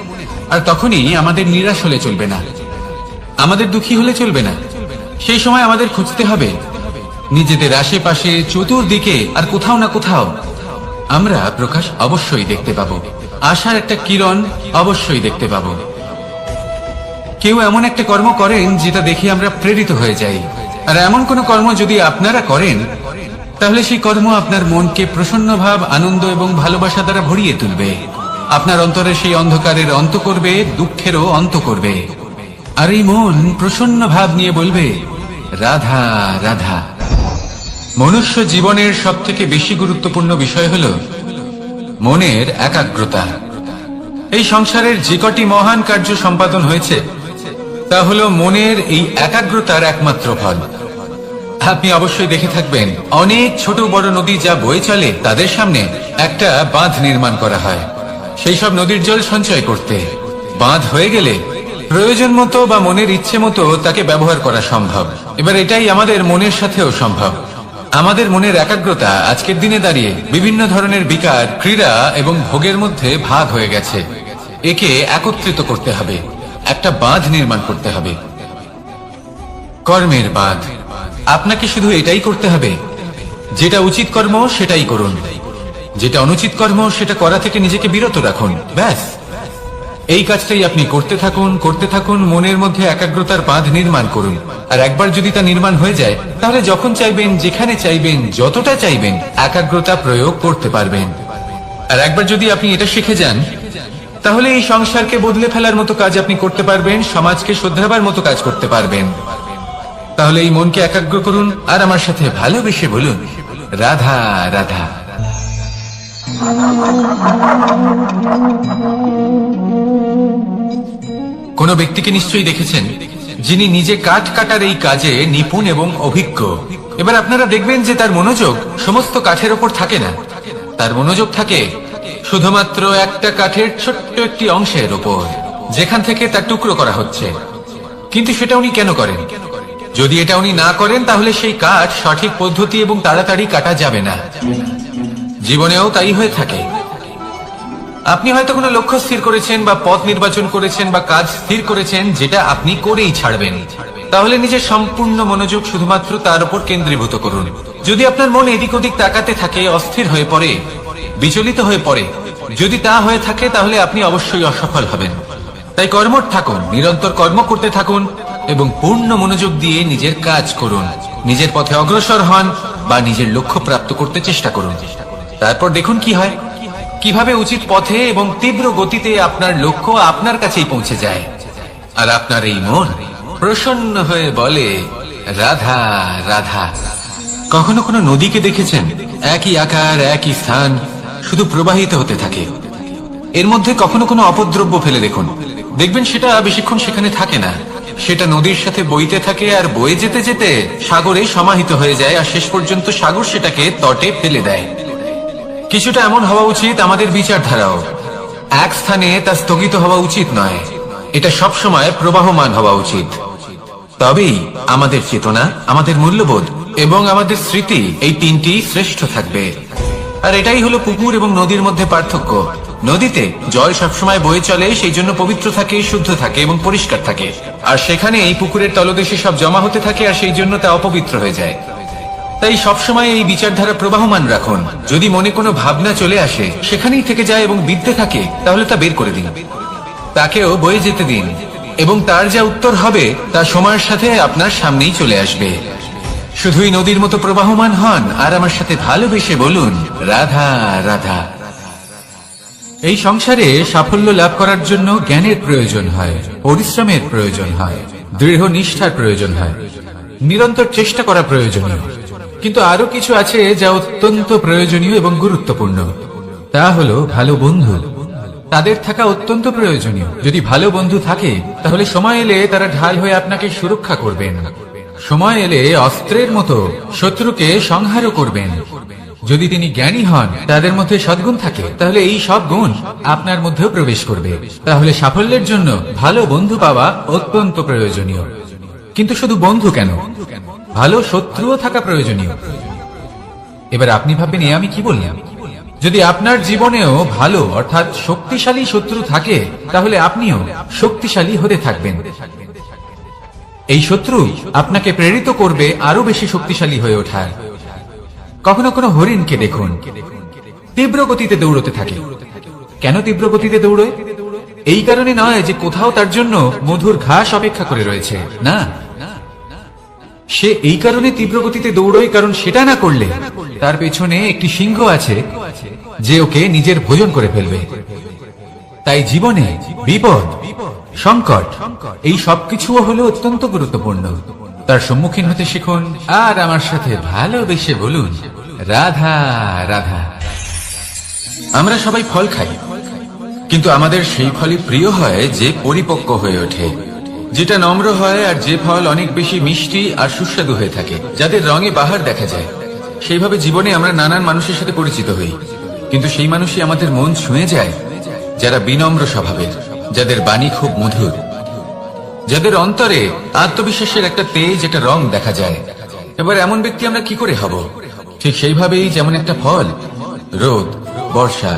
S1: আর তখনই আমাদের নিরাশ হলে চলবে না, আমাদের দুঃখী হলে চলবে না। সেই সময় আমাদের খুঁজতে হবে নিজেদের আশেপাশে, চতুর্দিকে, আর কোথাও না কোথাও আমরা প্রকাশ অবশ্যই দেখতে পাবো। আশার একটা কিরণ অবশ্যই দেখতে পাবো। কেউ এমন একটা কর্ম করেন যেটা দেখে আমরা প্রেরিত হয়ে যাই। আর এমন কোন কর্ম যদি আপনারা করেন তাহলে সেই কর্ম আপনার মনকে প্রসন্ন ভাব, আনন্দ এবং ভালোবাসা দ্বারা ভরিয়ে তুলবে। আপনার অন্তরে সেই অন্ধকারের অন্ত করবে, দুঃখেরও অন্ত করবে। আর এই মন প্রসন্ন ভাব নিয়ে বলবে, রাধা রাধা। মনুষ্য জীবনের সব থেকে বেশি গুরুত্বপূর্ণ বিষয় হল মনের একাগ্রতা। এই সংসারের যে কটি মহান কার্য সম্পাদন হয়েছে তা হল মনের এই একাগ্রতার একমাত্র ফল। আপনি অবশ্যই দেখে থাকবেন অনেক ছোট বড় নদী যা বয়ে চলে তাদের সামনে একটা বাঁধ নির্মাণ করা হয় সেই সব নদীর জল সঞ্চয় করতে। বাঁধ হয়ে গেলে প্রয়োজন মতো বা মনের ইচ্ছে মতো তাকে ব্যবহার করা সম্ভব। এবার এটাই আমাদের মনের সাথেও সম্ভব। আমাদের মনের একাগ্রতা আজকের দিনে দাঁড়িয়ে বিভিন্ন ধরনের বিকার, ক্রীড়া এবং ভোগের মধ্যে ভাগ হয়ে গেছে। একে একত্রিত করতে হবে, একটা বাঁধ নির্মাণ করতে হবে, কর্মের বাঁধ। আপনাকে শুধু এটাই করতে হবে, যেটা উচিত কর্ম সেটাই করুন, যেটা অনুচিত কর্ম সেটা করা থেকে নিজেকে বিরত রাখুন। ব্যাস, এই কাজটাই আপনি করতে থাকুন, করতে থাকুন। মনের মধ্যে একাগ্রতার বাঁধ নির্মাণ করুন। আর একবার যদি তা নির্মাণ হয়ে যায় তাহলে যখন চাইবেন, যেখানে চাইবেন, যতটা চাইবেন একাগ্রতা প্রয়োগ করতে পারবেন। আর একবার যদি আপনি এটা শিখে যান তাহলে এই সংসারকে বদলে ফেলার মতো কাজ আপনি করতে পারবেন, সমাজকে শোধরাবার মতো কাজ করতে পারবেন। তাহলে এই মনকে একাগ্র করুন আর আমার সাথে ভালোবেসে বলুন, রাধা রাধা। কোন ব্যক্তিকে নিশ্চয়ই দেখেছেন যিনি নিজে কাঠ কাটার এই কাজে নিপুণ এবং অভিজ্ঞ। এবার আপনারা দেখবেন যে তার মনোযোগ সমস্ত কাঠের ওপর থাকে না, তার মনোযোগ থাকে শুধুমাত্র একটা কাঠের ছোট্ট একটি অংশের ওপর, যেখান থেকে তার টুকরো করা হচ্ছে। কিন্তু সেটা উনি কেন করেন? যদি এটা উনি না করেন তাহলে সেই কাঠ সঠিক পদ্ধতি এবং তাড়াতাড়ি কাটা যাবে না। জীবনেও তাই হয়ে থাকে। আপনি হয়তো কোনো লক্ষ্য স্থির করেছেন বা পথ নির্বাচন করেছেন বা কাজ স্থির করেছেন যেটা আপনি করেই ছাড়বেন। তাহলে নিজের সম্পূর্ণ মনোযোগ শুধুমাত্র তার উপর কেন্দ্রীভূত করুন। যদি আপনার মন এদিক ওদিক তাকাতে থাকে, অস্থির হয়ে পড়ে, বিচলিত হয়ে পড়ে, যদি তা হয়ে থাকে তাহলে আপনি অবশ্যই অসফল হবেন। তাই কর্মঠ থাকুন, নিরন্তর কর্ম করতে থাকুন এবং পূর্ণ মনোযোগ দিয়ে নিজের কাজ করুন। নিজের পথে অগ্রসর হন বা নিজের লক্ষ্য প্রাপ্ত করতে চেষ্টা করুন। তারপর দেখুন কি হয়, কিভাবে উচিত পথে এবং তীব্র গতিতে আপনার লক্ষ্য আপনার কাছেই পৌঁছে যায়। আর আপনার এই মন প্রসন্ন হয়ে বলে, রাধা রাধা। কখনো কোনো নদীকে দেখেছেন? একই আকার, একই স্থান, শুধু প্রবাহিত হতে থাকে। এর মধ্যে কখনো কোনো অপদ্রব্য ফেলে দেখুন, দেখবেন সেটা বেশিক্ষণ সেখানে থাকে না। সেটা নদীর সাথে বইতে থাকে আর বয়ে যেতে যেতে সাগরে সমাহিত হয়ে যায়, আর শেষ পর্যন্ত সাগর সেটাকে তটে ফেলে দেয়। কিছুটা এমন হওয়া উচিত আমাদের বিচারধারাও। এক স্থানে তা স্থগিত হওয়া উচিত নয়, এটা সবসময় প্রবাহমান হওয়া উচিত। তবেই আমাদের চেতনা, আমাদের মূল্যবোধ এবং আমাদের স্মৃতি, এই তিনটি শ্রেষ্ঠ থাকবে। আর এটাই হলো পুকুর এবং নদীর মধ্যে পার্থক্য। নদীতে জল সবসময় বয়ে চলে, সেই জন্য পবিত্র থাকে, শুদ্ধ থাকে এবং পরিষ্কার থাকে। আর সেখানে এই পুকুরের তলদেশে সব জমা হতে থাকে, আর সেই জন্য তা অপবিত্র হয়ে যায়। তাই সবসময় এই বিচারধারা প্রবাহমান রাখুন। যদি মনে কোনো ভাবনা চলে আসে, সেখানেই থেকে যায় এবং বিদ্যে থাকে, তাহলে তা বের করে দিন, তাকেও বয়ে যেতে দিন, এবং তার যা উত্তর হবে তা সময়ের সাথে আপনার সামনেই চলে আসবে। শুধুই নদীর মতো প্রবাহমান হন আর আমার সাথে ভালোবেসে বলুন, রাধা রাধা। এই সংসারে সাফল্য লাভ করার জন্য জ্ঞানের প্রয়োজন হয়, পরিশ্রমের প্রয়োজন হয়, দৃঢ় নিষ্ঠার প্রয়োজন হয়, নিরন্তর চেষ্টা করা প্রয়োজনীয়। কিন্তু আরো কিছু আছে যা অত্যন্ত প্রয়োজনীয় এবং গুরুত্বপূর্ণ। তা হলো ভালো বন্ধু। তাদের থাকা অত্যন্ত প্রয়োজনীয়। যদি ভালো বন্ধু থাকে তাহলে সময় এলে তারা ঢাল হয়ে আপনাকে সুরক্ষা করবেন। সময় এলে অস্ত্রের মতো শত্রুকে সংহারও করবেন। যদি তিনি জ্ঞানী হন, তাদের মধ্যে সদ্গুণ থাকে, তাহলে এই সব গুণ আপনার মধ্যেও প্রবেশ করবে। তাহলে সাফল্যের জন্য ভালো বন্ধু পাওয়া অত্যন্ত প্রয়োজনীয়। কিন্তু শুধু বন্ধু কেন, ভালো শত্রুও থাকা প্রয়োজনীয়। এবার আপনি ভাববেন, এ আমি কি বললাম? যদি আপনার জীবনেও ভালো অর্থাৎ শক্তিশালী শত্রু থাকে, তাহলে আপনিও শক্তিশালী হতে থাকবেন। এই শত্রু আপনাকে প্রেরিত করবে আরো বেশি শক্তিশালী হয়ে ওঠার। কখনো কোনো হরিণকে দেখুন, তীব্র গতিতে দৌড়তে থাকে। কেন তীব্র গতিতে দৌড়ে? এই কারণে নয় যে কোথাও তার জন্য মধুর ঘাস অপেক্ষা করে রয়েছে, না। সে এই কারণে তীব্র গতিতে দৌড়য় কারণ সেটা না করলে তার পেছনে একটি সিংহ আছে যে ওকে নিজের ভোজন করে ফেলবে। তাই জীবনে বিপদ, সংকট, এই সবকিছুও হলো অত্যন্ত গুরুত্বপূর্ণ। তার সম্মুখীন হতে শিখুন আর আমার সাথে ভালোবেসে বলুন, রাধা রাধা। আমরা সবাই ফল খাই, কিন্তু আমাদের সেই ফলই প্রিয় হয় যে পরিপক্ক হয়ে ওঠে, যেটা নম্র হয়, আর যে ফল অনেক বেশি মিষ্টি আর সুস্বাদু হয়ে থাকে, যাদের রঙে বাহার দেখা যায়। সেইভাবে জীবনে আমরা নানান মানুষের সাথে পরিচিত হই, কিন্তু সেই মানুষই আমাদের মন ছুঁয়ে যায় যারা বিনম্র স্বভাবের, যাদের বাণী খুব মধুর, যাদের অন্তরে আত্মবিশ্বাসের একটা তেজ, একটা রং দেখা যায়। এবার এমন ব্যক্তি আমরা কি করে হব? ঠিক সেইভাবেই যেমন একটা ফল রোদ, বর্ষা,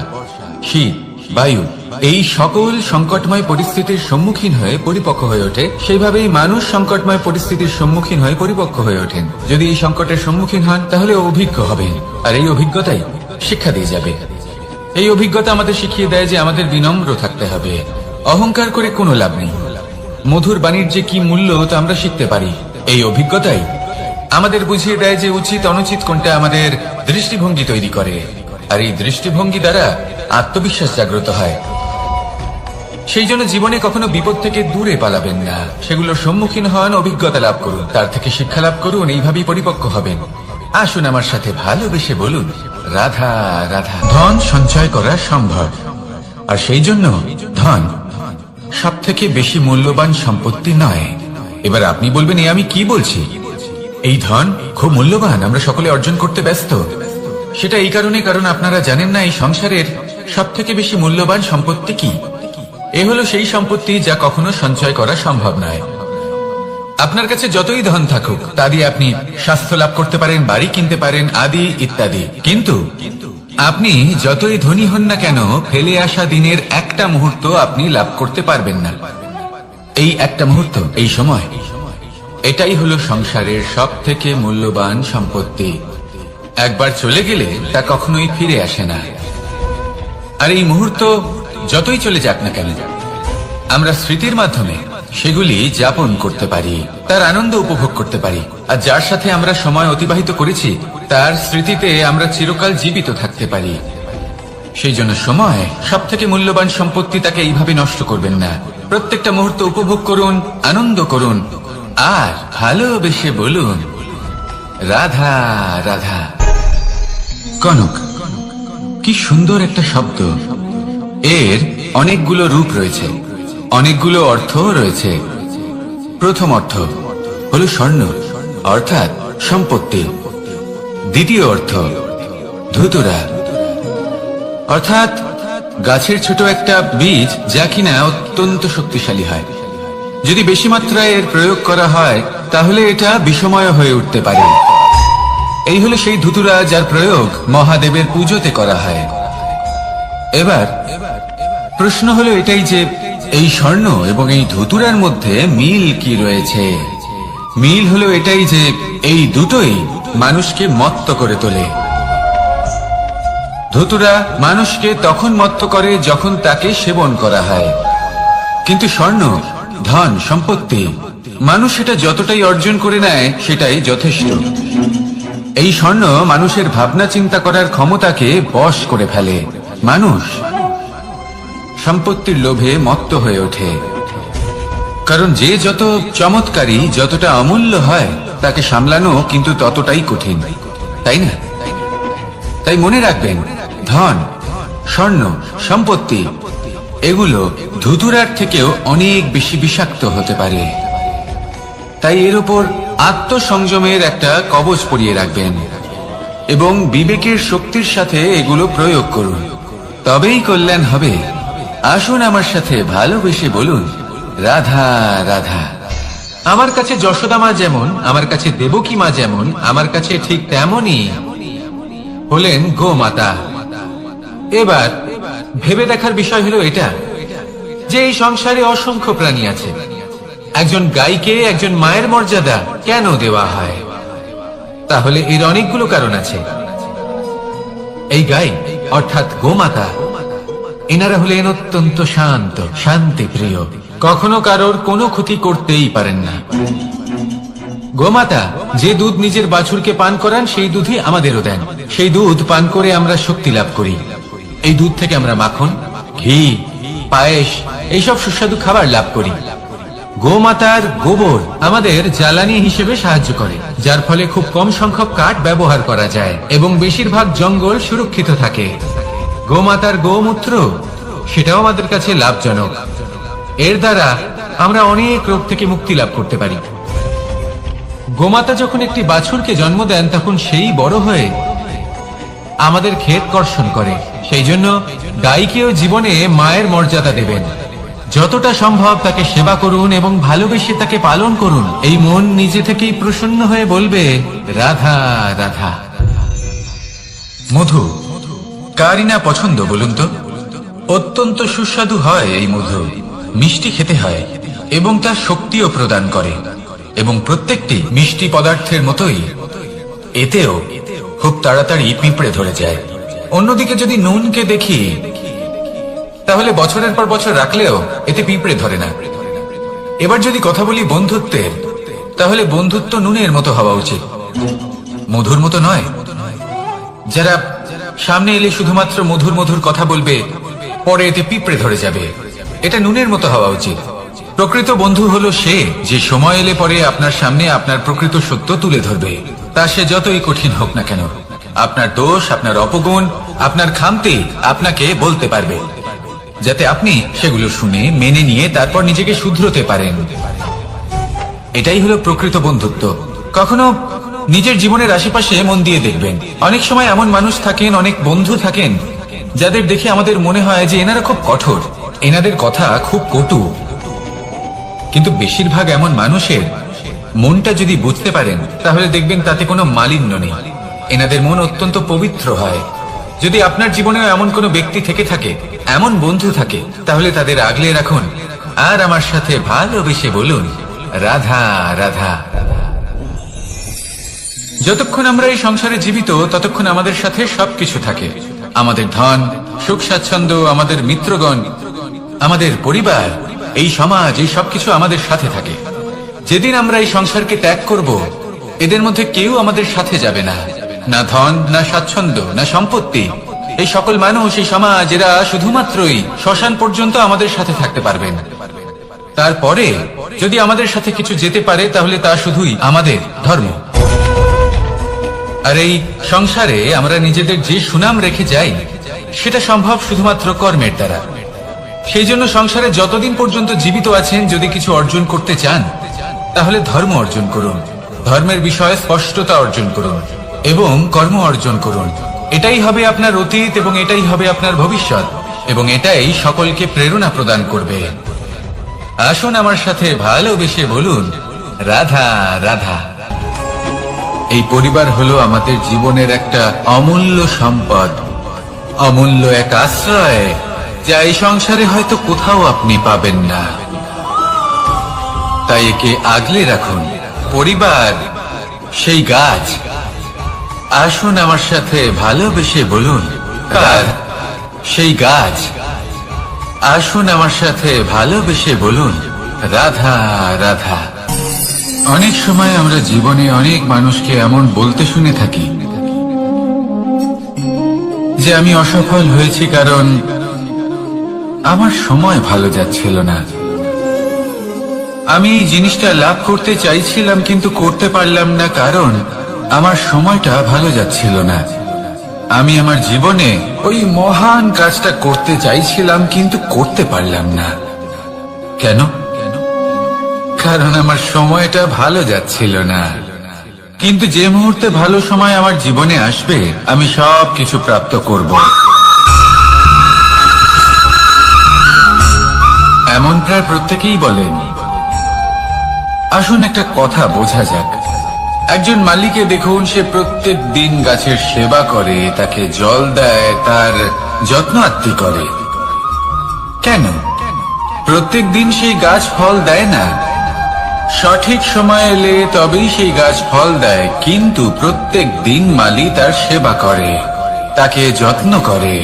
S1: শীত, বায়ু, এই সকল সংকটময় পরিস্থিতির সম্মুখীন হয়ে পরিপক্ক হয়ে ওঠে, সেইভাবেই মানুষ সংকটময় পরিস্থিতির সম্মুখীন হয়ে পরিপক্ক হয়ে ওঠেন। যদি এই সংকটের সম্মুখীন হন তাহলে অভিজ্ঞ হবেন, আর এই অভিজ্ঞতাই শিক্ষা দিয়ে যাবে। এই অভিজ্ঞতা আমাদের শিখিয়ে দেয় যে আমাদের বিনম্র থাকতে হবে। অহংকার করে কোনো লাভ নেই। মধুর বাণীর যে কি মূল্য তা আমরা শিখতে পারি। এই অভিজ্ঞতাই আমাদের বুঝিয়ে দেয় যে উচিত অনুচিত কোনটা, আমাদের দৃষ্টিভঙ্গি তৈরি করে, আর এই দৃষ্টিভঙ্গি দ্বারা আত্মবিশ্বাস জাগ্রত হয়। সেই জন্য জীবনে কখনো বিপদ থেকে দূরে পালাবেন না, সেগুলোর সম্মুখীন হন, অভিজ্ঞতা লাভ করুন, তার থেকে শিক্ষা লাভ করুন, এইভাবেই পরিপক্ক হবেন। আসুন আমার সাথে ভালোবেসে বলুন, রাধা রাধা। ধন সঞ্চয় করা সম্ভব, আর সেই জন্য ধন সব থেকে বেশি মূল্যবান সম্পত্তি নয়। এবার আপনি বলবেন, আমি কি বলছি? এই ধন খুব মূল্যবান, আমরা সকলে অর্জন করতে ব্যস্ত। সেটা এই কারণে, কারণ আপনারা জানেন না এই সংসারের সব থেকে বেশি মূল্যবান সম্পত্তি কি। এ হলো সেই সম্পত্তি যা কখনো সঞ্চয় করা সম্ভব নয়। আপনার কাছে যতই ধন থাকুক তা দিয়ে আপনি স্বাস্থ্য লাভ করতে পারেন, বাড়ি কিনতে পারেন, আদি ইত্যাদি, কিন্তু আপনি যতই ধনী হন না কেন, ফেলে আসা দিনের একটা মুহূর্ত আপনি লাভ করতে পারবেন না। এই একটা মুহূর্ত, এই সময়, এটাই হলো সংসারের সব থেকে মূল্যবান সম্পত্তি। একবার চলে গেলে তা কখনোই ফিরে আসে না। আর এই মুহূর্ত যতই চলে যাক না কেন, আমরা স্মৃতির মাধ্যমে সেগুলি যাপন করতে পারি, তার আনন্দ উপভোগ করতে পারি। আর যার সাথে আমরা সময় অতিবাহিত করেছি তার স্মৃতিতে আমরা চিরকাল জীবিত থাকতে পারি। সেই জন্য সময় সব থেকে মূল্যবান সম্পত্তি, তাকে এইভাবে নষ্ট করবেন না। প্রত্যেকটা মুহূর্ত উপভোগ করুন, আনন্দ করুন, আর ভালোবেসে বলুন রাধা রাধা। কনক, কি সুন্দর একটা শব্দ। এর অনেকগুলো রূপ রয়েছে, অনেকগুলো অর্থ রয়েছে। প্রথম অর্থ হলো স্বর্ণ, অর্থাৎ সম্পত্তি। দ্বিতীয় অর্থ ধুতুরা, অর্থাৎ গাছের ছোট একটা বীজ, যা কিনা অত্যন্ত শক্তিশালী হয়। যদি বেশি মাত্রায় এর প্রয়োগ করা হয় তাহলে এটা বিষময় হয়ে উঠতে পারে। এই হলো সেই ধুতুরা যার প্রয়োগ মহাদেবের পুজোতে করা হয়। এবার প্রশ্ন হলো এটাই যে এই স্বর্ণ এবং এই ধুতুরার মধ্যে মিল কি রয়েছে। মিল হলো এটাই যে এই দুটোই মানুষকে মত্ত করে তোলে। ধুতুরা মানুষকে তখন মত্ত করে যখন তাকে সেবন করা হয়, কিন্তু স্বর্ণ, ধন, সম্পত্তি, মানুষ সেটা যতটাই অর্জন করে নেয় সেটাই যথেষ্ট। এই স্বর্ণ মানুষের ভাবনা চিন্তা করার ক্ষমতাকে বশ করে ফেলে। মানুষ সম্পত্তির লোভে মত্ত হয়ে ওঠে, কারণ যে যত চমৎকারী, যতটা অমূল্য হয় তাকে সামলানো কিন্তু ততটাই কঠিন, তাই না? তাই মনে রাখবেন, ধন, স্বর্ণ, সম্পত্তি এগুলো ধুতুরার থেকেও অনেক বেশি বিষাক্ত হতে পারে। তাই এর উপর আত্মসংযমের একটা কবচ পরিয়ে রাখবেন এবং বিবেকের শক্তির সাথে এগুলো প্রয়োগ করুন, তবেই কল্যাণ হবে। আসুন আমার সাথে ভালোবেসে বলুন রাধা রাধা। আমার কাছে যশোদা মা যেমন, আমার কাছে দেবকী মা যেমন, আমার কাছে ঠিক তেমনই হলেন গোমাতা। এবার ভেবে দেখার বিষয় হলো এটা যে এই সংসারে অসংখ্য প্রাণী আছে, একজন গাইকে একজন মায়ের মর্যাদা কেন দেওয়া হয়? তাহলে এর অনেকগুলো কারণ আছে। এই গাই অর্থাৎ গোমাতা, এনারা হলেন অত্যন্ত শান্ত, শান্তি প্রিয়, কখনো কারোর কোনো ক্ষতি করতেই পারেন না। গোমাতা যে দুধ নিজের বাছুরকে পান করান সেই দুধই আমাদেরও দেন। সেই দুধ পান করে আমরা শক্তি লাভ করি। এই দুধ থেকে আমরা মাখন, ঘি, পায়েস, এইসব সুস্বাদু খাবার লাভ করি। গোমাতার গোবর আমাদের জ্বালানি হিসেবে সাহায্য করে, যার ফলে খুব কম সংখ্যক কাঠ ব্যবহার করা যায় এবং বেশিরভাগ জঙ্গল সুরক্ষিত থাকে। গোমাতার গোমূত্র, সেটাও আমাদের কাছে লাভজনক। এর দ্বারা আমরা অনেক রোগ থেকে মুক্তি লাভ করতে পারি। গোমাতা যখন একটি বাছুরকে জন্ম দেন তখন সেই বড় হয়ে আমাদের ক্ষেত কর্ষণ করে। সেই জন্য গাইকেও জীবনে মায়ের মর্যাদা দেবেন। যতটা সম্ভব তাকে সেবা করুন এবং ভালোবেসে তাকে পালন করুন। এই মন নিজে থেকেই প্রসন্ন হয়ে বলবে রাধা রাধা। মধু কারই না পছন্দ বলুন তো? অত্যন্ত সুস্বাদু হয় এই মধু, মিষ্টি খেতে হয় এবং তা শক্তিও প্রদান করে। এবং প্রত্যেকটি মিষ্টি পদার্থের মতোই এতেও খুব তাড়াতাড়ি পিঁপড়ে ধরে যায়। অন্যদিকে যদি নুনকে দেখি তাহলে বছরের পর বছর রাখলেও এতে পিঁপড়ে ধরে না। এবার যদি কথা বলি বন্ধুত্বের, তাহলে বন্ধুত্ব নুনের মতো হওয়া উচিত, মধুর মতো নয়। যারা সামনে এলে শুধুমাত্র মধুর মধুর কথা বলবে, পরে এতে পিঁপড়ে ধরে যাবে, এটা নুনের মতো হওয়া উচিত। প্রকৃত বন্ধু হলো সে যে সময় এলে পরে আপনার সামনে আপনার প্রকৃত সত্য তুলে ধরবে, তা সে যতই কঠিন হোক না কেন। আপনার দোষ, আপনার অপগুণ, আপনার খামতি আপনাকে বলতে পারবে, যাতে আপনি সেগুলো শুনে মেনে নিয়ে তারপর নিজেকে শুধরোতে পারেন। এটাই হলো প্রকৃত বন্ধুত্ব। কখনো নিজের জীবনের আশেপাশে মন দিয়ে দেখবেন, অনেক সময় এমন মানুষ থাকেন, অনেক বন্ধু থাকেন যাদের দেখে আমাদের মনে হয় যে এনারা খুব কঠোর, এনাদের কথা খুব কটু। কিন্তু বেশিরভাগ এমন মানুষের মনটা যদি বুঝতে পারেন তাহলে দেখবেন তাতে কোনো মালিন্য নেই, এনাদের মন অত্যন্ত পবিত্র হয়। যদি আপনার জীবনেও এমন কোনো ব্যক্তি থেকে থাকে, এমন বন্ধু থাকে, তাহলে তাদের আগলে রাখুন আর আমার সাথে ভালোবেসে বলুন, রাধা রাধা। যতক্ষণ আমরা এই সংসারে জীবিত ততক্ষণ আমাদের সাথে সবকিছু থাকে, আমাদের ধন, সুখ স্বাচ্ছন্দ্য, আমাদের মিত্রগণ, আমাদের পরিবার, এই সমাজ, এই সবকিছু আমাদের সাথে থাকে। যেদিন আমরা এই সংসারকে ত্যাগ করব, এদের মধ্যে কেউ আমাদের সাথে যাবে না, না ধন, না স্বাচ্ছন্দ্য, না সম্পত্তি। এই সকল মানুষ, এই সমাজ, এরা শুধুমাত্রই শ্মশান পর্যন্ত আমাদের সাথে থাকতে পারবেন। তারপরে যদি আমাদের সাথে কিছু যেতে পারে তাহলে তা শুধুই আমাদের ধর্ম। আর এই সংসারে আমরা নিজেদের যে সুনাম রেখে যাই সেটা সম্ভব শুধুমাত্র কর্মের দ্বারা। সেই জন্য সংসারে যতদিন পর্যন্ত জীবিত আছেন, যদি কিছু অর্জন করতে চান তাহলে ধর্ম অর্জন করুন, ধর্মের বিষয়ে স্পষ্টতা অর্জন করুন এবং কর্ম অর্জন করুন। এটাই হবে আপনার অতীত এবং এটাই হবে আপনার ভবিষ্যৎ, এবং এটাই সকলকে প্রেরণা প্রদান করবে। আসুন আমার সাথে ভালোবেসে বলুন, রাধা রাধা। এই পরিবার হলো আমাদের জীবনের একটা অমূল্য সম্পদ, অমূল্য এক আশ্রয়, যা এই সংসারে হয়তো কোথাও আপনি পাবেন না। তাই একে আগলে রাখুন। পরিবার সেই গাছ। আসুন আমার সাথে ভালোবেসে বলুন, কার সেই গাছ। আসুন আমার সাথে ভালোবেসে বলুন, রাধা রাধা। অনেক সময় আমরা জীবনে অনেক মানুষকে এমন বলতে শুনে থাকি যে আমি অসফল হয়েছি কারণ আমার সময় ভালো যাচ্ছিল না, আমি এই জিনিসটা লাভ করতে চাইছিলাম কিন্তু করতে পারলাম না কারণ আমার সময়টা ভালো যাচ্ছিল না, আমি আমার জীবনে ওই মহান কাজটা করতে চাইছিলাম কিন্তু করতে পারলাম না। কেন? কারণ আমার সময়টা ভালো যাচ্ছিল না। কিন্তু যে মুহূর্তে ভালো সময় আমার জীবনে আসবে আমি সব কিছু প্রাপ্ত করব। এমন প্রায় প্রত্যেকেই বলেন। আসুন একটা কথা বোঝা যাক। একজন মালিকে দেখুন, সে প্রত্যেক দিন গাছের সেবা করে, তাকে জল দেয়, তার যত্ন আত্তি করে। কেন? প্রত্যেক দিন সেই গাছ ফল দেয় না, সঠিক সময় এলে তবেই সেই গাছ ফল দেয়, কিন্তু প্রত্যেক দিন মালি তার সেবা করে, তাকে যত্ন করে।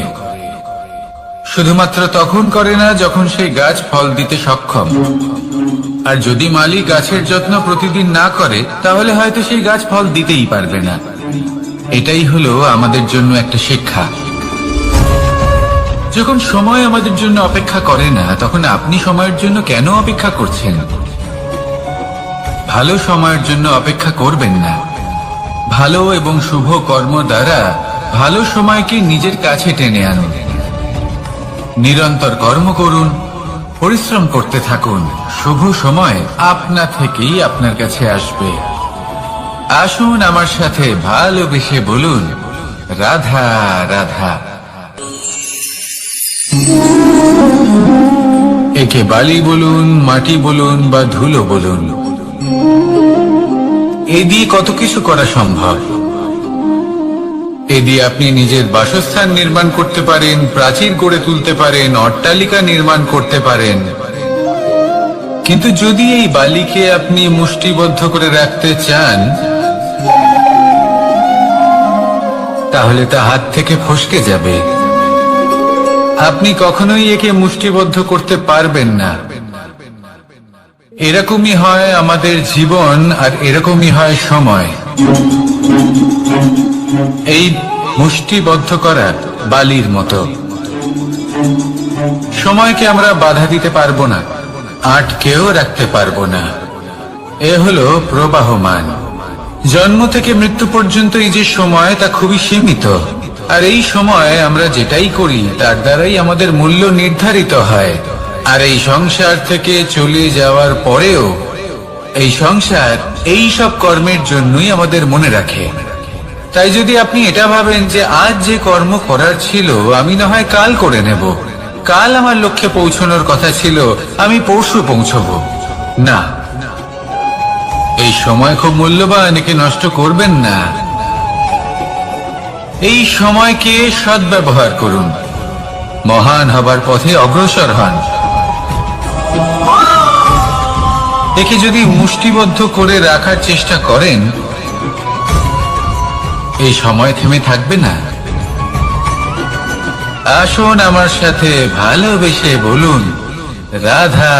S1: শুধুমাত্র তখন করে না যখন সেই গাছ ফল দিতে সক্ষম। আর যদি মালি গাছের যত্ন প্রতিদিন না করে তাহলে হয়তো সেই গাছ ফল দিতেই পারবে না। এটাই হলো আমাদের জন্য একটা শিক্ষা। যখন সময় আমাদের জন্য অপেক্ষা করে না তখন আপনি সময়ের জন্য কেন অপেক্ষা করছেন? ভালো সময়ের জন্য অপেক্ষা করবেন না। ভালো এবং শুভ কর্ম দ্বারা ভালো সময়কে নিজের কাছে টেনে আনুন। নিরন্তর কর্ম করুন, পরিশ্রম করতে থাকুন, শুভ সময় আপনা থেকেই আপনার কাছে আসবে। আসুন আমার সাথে ভালোবেসে বলুন, রাধা রাধা। একে বালি বলুন, মাটি বলুন বা ধুলো বলুন, এ দিয়ে কত কিছু করা সম্ভব। এ দিয়ে আপনি নিজের বাসস্থান নির্মাণ করতে পারেন, প্রাচীর গড়ে তুলতে পারেন, অট্টালিকা নির্মাণ করতে পারেন। কিন্তু যদি এই বালিকে আপনি মুষ্টিবদ্ধ করে রাখতে চান তাহলে তা হাত থেকে ফসকে যাবে। আপনি কখনোই একে মুষ্টিবদ্ধ করতে পারবেন না। এরকমই হয় আমাদের জীবন, আর এরকমই হয় সময়। এই মুষ্টিবদ্ধ করা বালির মতো। সময়কে আমরা বাধা দিতে পারবো না, আটকেও রাখতে পারবো না। এ হলো প্রবাহমান। জন্ম থেকে মৃত্যু পর্যন্ত এই যে সময়, তা খুবই সীমিত। আর এই সময় আমরা যেটাই করি তার দ্বারাই আমাদের মূল্য নির্ধারিত হয়। আর এই সংসার থেকে চলে যাওয়ার পরেও এই সংসার এই সব কর্মের জন্যই আমাদের মনে রাখে। তাই যদি আপনি এটা ভাবেন যে আজ যে কর্ম করার ছিল আমি না হয় কাল করে নেব, কাল আমার লক্ষ্যে পৌঁছানোর কথা ছিল আমি পরশু পৌঁছবো, না, এই সময় খুব মূল্যবান, একে নষ্ট করবেন না। এই সময়কে সদ্ব্যবহার করুন, মহান হবার পথে অগ্রসর হন। একে যদি মুষ্টিবদ্ধ করে রাখার চেষ্টা করেন, এই সময় থেমে থাকবে না। আসুন আমার সাথে ভালোবেসে বলুন, রাধা।